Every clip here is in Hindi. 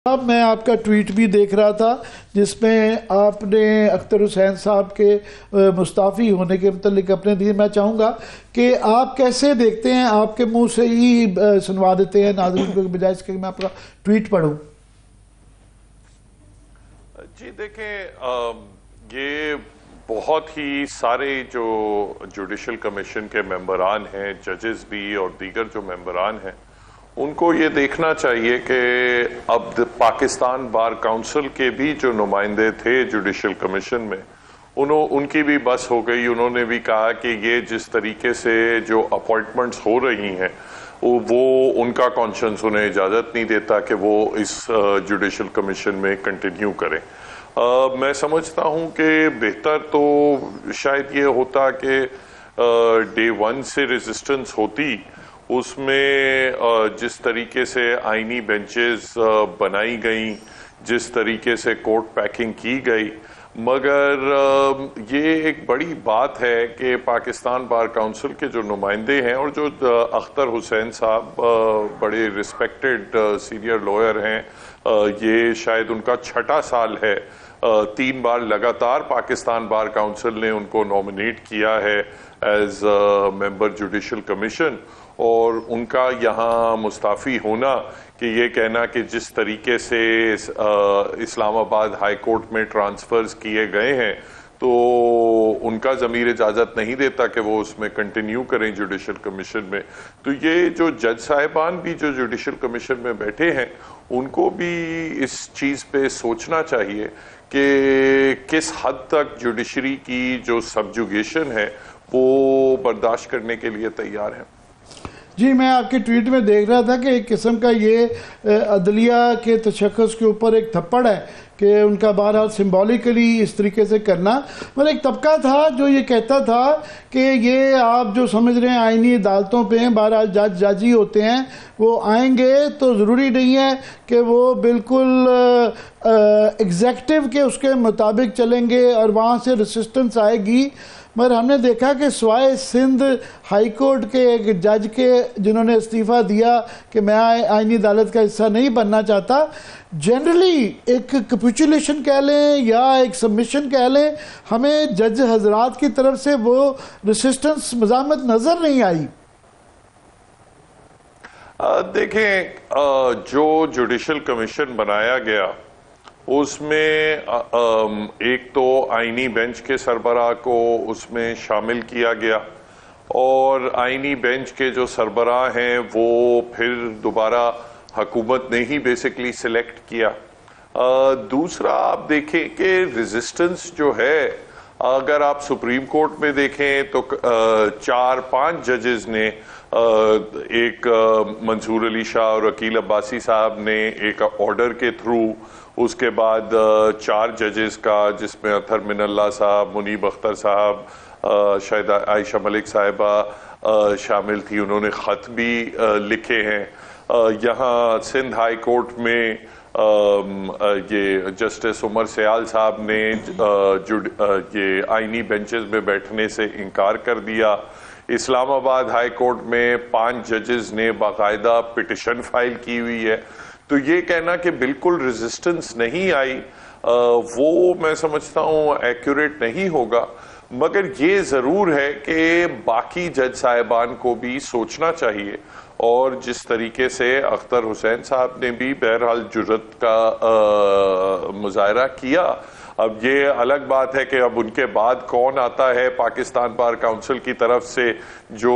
साहब, मैं आपका ट्वीट भी देख रहा था जिसमें आपने अख्तर हुसैन साहब के मुस्ताफ़ी होने के मतलब अपने दिए। मैं चाहूँगा कि आप कैसे देखते हैं, आपके मुंह से ही सुनवा देते हैं नाज़रीन को बजाय इसके मैं आपका ट्वीट पढ़ूं। जी देखें, ये बहुत ही सारे जो जुडिशल कमीशन के मेंबरान हैं, जजेस भी और दीगर जो मेंबरान हैं, उनको ये देखना चाहिए कि अब पाकिस्तान बार काउंसिल के भी जो नुमाइंदे थे जुडिशल कमीशन में, उनकी भी बस हो गई। उन्होंने भी कहा कि ये जिस तरीके से जो अपॉइंटमेंट्स हो रही हैं वो उनका कॉन्शियंस उन्हें इजाज़त नहीं देता कि वो इस जुडिशल कमीशन में कंटिन्यू करें। मैं समझता हूं कि बेहतर तो शायद ये होता कि डे वन से रेजिस्टेंस होती, उसमें जिस तरीके से आईनी बेंचेस बनाई गई, जिस तरीके से कोर्ट पैकिंग की गई, मगर ये एक बड़ी बात है कि पाकिस्तान बार काउंसिल के जो नुमाइंदे हैं और जो अख्तर हुसैन साहब बड़े रिस्पेक्टेड सीनियर लॉयर हैं, ये शायद उनका 6ठा साल है, 3 बार लगातार पाकिस्तान बार काउंसिल ने उनको नॉमिनेट किया है एज मेंबर जुडिशल कमीशन, और उनका यहाँ मुस्ताफ़ी होना कि ये कहना कि जिस तरीके से इस्लामाबाद हाई कोर्ट में ट्रांसफ़र्स किए गए हैं तो उनका ज़मीर इजाज़त नहीं देता कि वो उसमें कंटिन्यू करें जुडिशल कमीशन में। तो ये जो जज साहिबान भी जो जुडिशल कमीशन में बैठे हैं, उनको भी इस चीज़ पे सोचना चाहिए कि किस हद तक जुडिशरी की जो सबजुगेशन है वो बर्दाश्त करने के लिए तैयार है। जी, मैं आपके ट्वीट में देख रहा था कि एक किस्म का ये अदलिया के तशख़्ख़ुस के ऊपर एक थप्पड़ है कि उनका बहरहाल सिंबॉलिकली इस तरीके से करना। मतलब एक तबका था जो ये कहता था कि ये आप जो समझ रहे हैं आईनी अदालतों पे हैं, बहरहाल जज ही होते हैं, वो आएंगे तो ज़रूरी नहीं है कि वो बिल्कुल एग्जेक्टिव के उसके मुताबिक चलेंगे और वहाँ से रेसिस्टेंस आएगी। मगर हमने देखा कि स्वाय सिंध हाई कोर्ट के एक जज के जिन्होंने इस्तीफ़ा दिया कि मैं आईनी अदालत का हिस्सा नहीं बनना चाहता, जनरली एक कैपिचुलेशन कह लें या एक सबमिशन कह लें, हमें जज हजरात की तरफ से वो रेसिस्टेंस मज़ामत नज़र नहीं आई। देखें, जो जुडिशल कमीशन बनाया गया उसमें एक तो आईनी बेंच के सरबराह को उसमें शामिल किया गया, और आईनी बेंच के जो सरबराह हैं वो फिर दोबारा हुकूमत ने ही बेसिकली सिलेक्ट किया। दूसरा, आप देखें कि रेजिस्टेंस जो है, अगर आप सुप्रीम कोर्ट में देखें तो 4-5 जजेस ने, एक मंसूर अली शाह और अकील अब्बासी साहब ने एक ऑर्डर के थ्रू, उसके बाद 4 जजेस का जिसमें अतहर मिनल्ला साहब, मुनीब अख्तर साहब, शायद आयशा मलिक साहिबा शामिल थी, उन्होंने ख़त भी लिखे हैं। यहाँ सिंध हाई कोर्ट में ये जस्टिस उमर सयाल साहब ने ये आईनी बेंचेस में बैठने से इनकार कर दिया। इस्लामाबाद हाई कोर्ट में 5 जजेस ने बाकायदा पिटिशन फाइल की हुई है। तो ये कहना कि बिल्कुल रेजिस्टेंस नहीं आई, वो मैं समझता हूँ एक्यूरेट नहीं होगा। मगर ये ज़रूर है कि बाकी जज साहिबान को भी सोचना चाहिए, और जिस तरीके से अख्तर हुसैन साहब ने भी बहरहाल जुर्रत का मुजाहरा किया। अब ये अलग बात है कि अब उनके बाद कौन आता है पाकिस्तान बार काउंसिल की तरफ से जो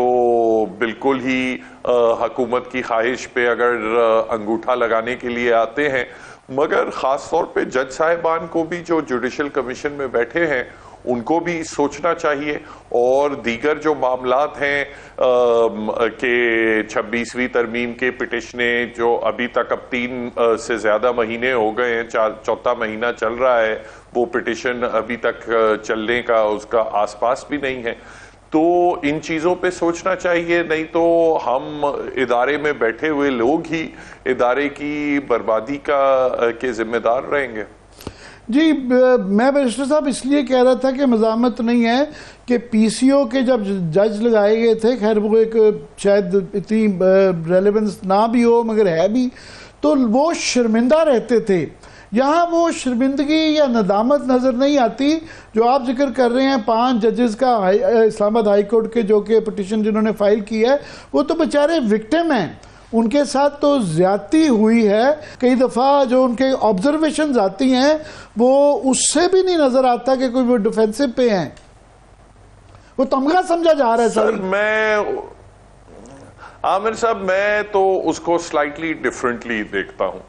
बिल्कुल ही हुकूमत की ख्वाहिश पे अगर अंगूठा लगाने के लिए आते हैं। मगर ख़ास तौर पे जज साहिबान को भी जो जुडिशल कमीशन में बैठे हैं उनको भी सोचना चाहिए, और दीगर जो मामलात हैं कि 26वीं तरमीम के पिटिशने जो अभी तक अब 3 से ज़्यादा महीने हो गए हैं, 4था महीना चल रहा है, वो पिटिशन अभी तक चलने का उसका आसपास भी नहीं है। तो इन चीज़ों पे सोचना चाहिए, नहीं तो हम इदारे में बैठे हुए लोग ही इदारे की बर्बादी के जिम्मेदार रहेंगे। जी, मैं बैरिस्टर साहब इसलिए कह रहा था कि मज़ामत नहीं है कि पीसीओ के जब जज लगाए गए थे, खैर वो एक शायद इतनी रेलेवेंस ना भी हो मगर है भी, तो वो शर्मिंदा रहते थे। यहाँ वो शर्मिंदगी या नदामत नज़र नहीं आती जो आप जिक्र कर रहे हैं। 5 जजेस का इस्लामाबाद हाई कोर्ट के जो कि पिटिशन जिन्होंने फाइल की है, वो तो बेचारे विक्टिम हैं, उनके साथ तो ज्यादती हुई है। कई दफ़ा जो उनके ऑब्जर्वेशंस आती हैं वो उससे भी नहीं नज़र आता कि कोई वो डिफेंसिव पे हैं, वो तमगा समझा जा रहा है। सर मैं आमिर साहब, मैं तो उसको स्लाइटली डिफरेंटली देखता हूं।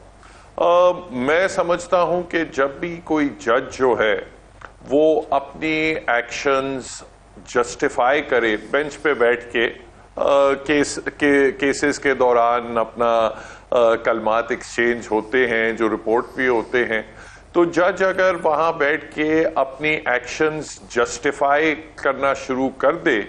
मैं समझता हूं कि जब भी कोई जज जो है वो अपनी एक्शंस जस्टिफाई करे बेंच पे बैठ के, केसेस के दौरान अपना कलमात एक्सचेंज होते हैं, जो रिपोर्ट भी होते हैं, तो जज अगर वहां बैठ के अपनी एक्शंस जस्टिफाई करना शुरू कर दे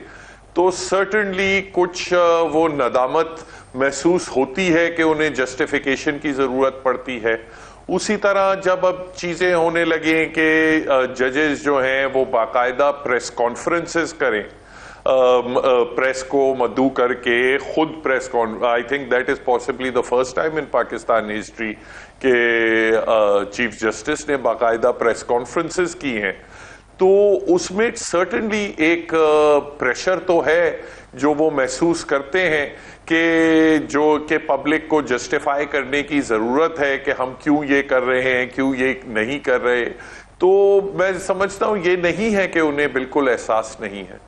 तो सर्टेनली कुछ वो नदामत महसूस होती है कि उन्हें जस्टिफिकेशन की जरूरत पड़ती है। उसी तरह जब अब चीजें होने लगे कि जजेस जो हैं वो बाकायदा प्रेस कॉन्फ्रेंसेस करें, प्रेस को मद्दू करके खुद press I think that is possibly the first time in Pakistan history के चीफ जस्टिस ने बाकायदा प्रेस कॉन्फ्रेंसेस की हैं, तो उसमें सर्टेनली एक प्रेशर तो है जो वो महसूस करते हैं कि जो कि पब्लिक को जस्टिफाई करने की जरूरत है कि हम क्यों ये कर रहे हैं, क्यों ये नहीं कर रहे। तो मैं समझता हूं ये नहीं है कि उन्हें बिल्कुल एहसास नहीं है।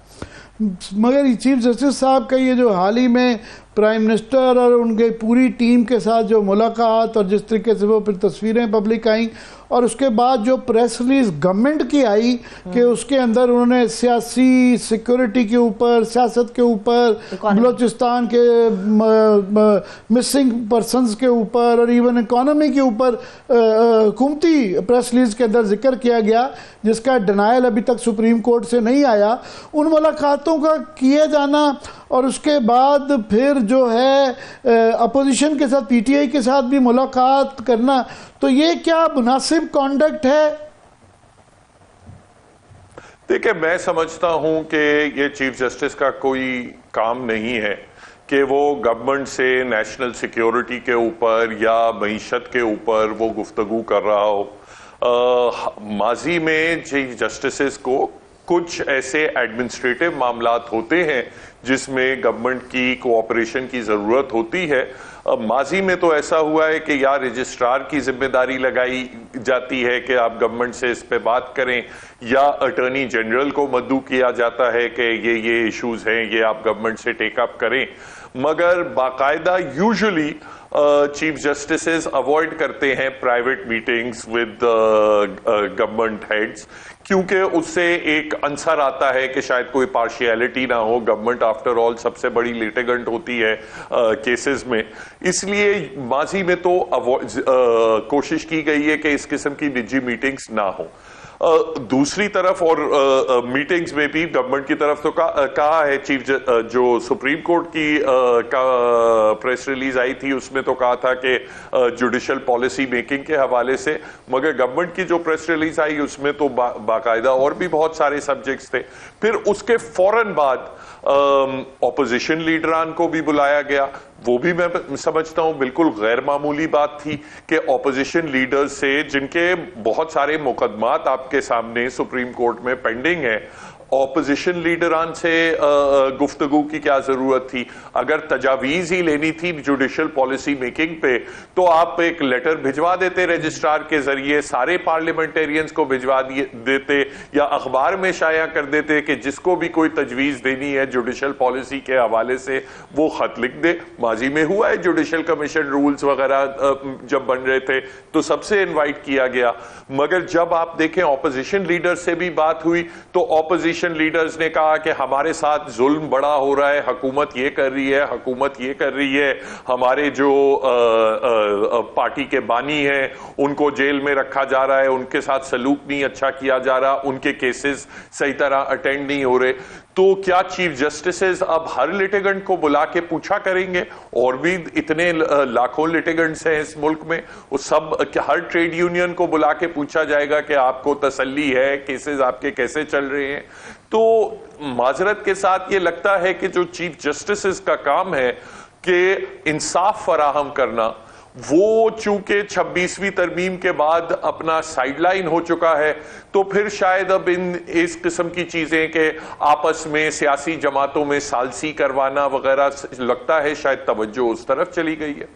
मगर चीफ जस्टिस साहब का ये जो हाल ही में प्राइम मिनिस्टर और उनके पूरी टीम के साथ जो मुलाकात और जिस तरीके से वो फिर तस्वीरें पब्लिक आई और उसके बाद जो प्रेस रिलीज गवर्नमेंट की आई कि उसके अंदर उन्होंने सियासी सिक्योरिटी के ऊपर, सियासत के ऊपर, बलूचिस्तान के मिसिंग पर्सनस के ऊपर और इवन इकोनॉमी के ऊपर हुकूमती प्रेस रिलीज के अंदर जिक्र किया गया, जिसका डिनायल अभी तक सुप्रीम कोर्ट से नहीं आया। उन मुलाकातों का किए जाना और उसके बाद फिर जो है अपोजिशन के साथ, पीटीआई के साथ भी मुलाकात करना, तो ये क्या मुनासिब कॉन्डक्ट है? देखिए, मैं समझता हूं कि ये चीफ जस्टिस का कोई काम नहीं है कि वो गवर्नमेंट से नेशनल सिक्योरिटी के ऊपर या मईशत के ऊपर वो गुफ्तगू कर रहा हो। माजी में चीफ जस्टिस को कुछ ऐसे एडमिनिस्ट्रेटिव मामलात होते हैं जिसमें गवर्नमेंट की कोऑपरेशन की जरूरत होती है। माजी में तो ऐसा हुआ है कि या रजिस्ट्रार की जिम्मेदारी लगाई जाती है कि आप गवर्नमेंट से इस पे बात करें, या अटॉर्नी जनरल को मद्दू किया जाता है कि ये इश्यूज हैं, ये आप गवर्नमेंट से टेकअप करें। मगर बाकायदा यूजुअली चीफ जस्टिस अवॉइड करते हैं private meetings with government heads, क्योंकि उससे एक आंसर आता है कि शायद कोई पार्शियलिटी ना हो। गवर्नमेंट आफ्टर ऑल सबसे बड़ी लिटिगेंट होती है केसेस में, इसलिए माजी में तो कोशिश की गई है कि इस किस्म की निजी मीटिंग्स ना हो। दूसरी तरफ और मीटिंग्स में भी गवर्नमेंट की तरफ तो कहा है, जो सुप्रीम कोर्ट की का प्रेस रिलीज आई थी उसमें तो कहा था कि जुडिशल पॉलिसी मेकिंग के हवाले से, मगर गवर्नमेंट की जो प्रेस रिलीज आई उसमें तो बाकायदा और भी बहुत सारे सब्जेक्ट्स थे। फिर उसके फौरन बाद ऑपोजिशन लीडरान को भी बुलाया गया। वो भी मैं समझता हूं बिल्कुल गैर मामूली बात थी कि ऑपोजिशन लीडर्स से, जिनके बहुत सारे मुकदमात आपके सामने सुप्रीम कोर्ट में पेंडिंग है, ऑपोजिशन लीडरान से गुफ्तगू की क्या जरूरत थी? अगर तजावीज ही लेनी थी जुडिशल पॉलिसी मेकिंग पे तो आप एक लेटर भिजवा देते रजिस्ट्रार के जरिए, सारे पार्लियामेंटेरियंस को भिजवा देते या अखबार में शाया कर देते कि जिसको भी कोई तजवीज देनी है जुडिशल पॉलिसी के हवाले से वो खत लिख दे। माजी में हुआ है, जुडिशल कमीशन रूल्स वगैरह जब बन रहे थे तो सबसे इनवाइट किया गया। मगर जब आप देखें ऑपोजिशन लीडर से भी बात हुई तो ऑपोजिशन लीडर्स ने कहा कि हमारे साथ जुल्म बड़ा हो रहा है, हुकूमत ये कर रही है, हुकूमत ये कर रही है, हमारे जो पार्टी के बानी हैं उनको जेल में रखा जा रहा है, उनके साथ सलूक नहीं अच्छा किया जा रहा, उनके केसेस सही तरह अटेंड नहीं हो रहे। तो क्या चीफ जस्टिस अब हर लिटिगेंट को बुला के पूछा करेंगे? और भी इतने लाखों लिटिगेंट्स हैं इस मुल्क में, वो सब हर ट्रेड यूनियन को बुला के पूछा जाएगा कि आपको तसल्ली है, केसेस आपके कैसे चल रहे हैं? तो माजरत के साथ ये लगता है कि जो चीफ जस्टिस का काम है कि इंसाफ फराहम करना, वो चूंकि 26वीं तरमीम के बाद अपना साइडलाइन हो चुका है, तो फिर शायद अब इस किस्म की चीजें के आपस में सियासी जमातों में सालसी करवाना वगैरह लगता है शायद तवज्जो उस तरफ चली गई है।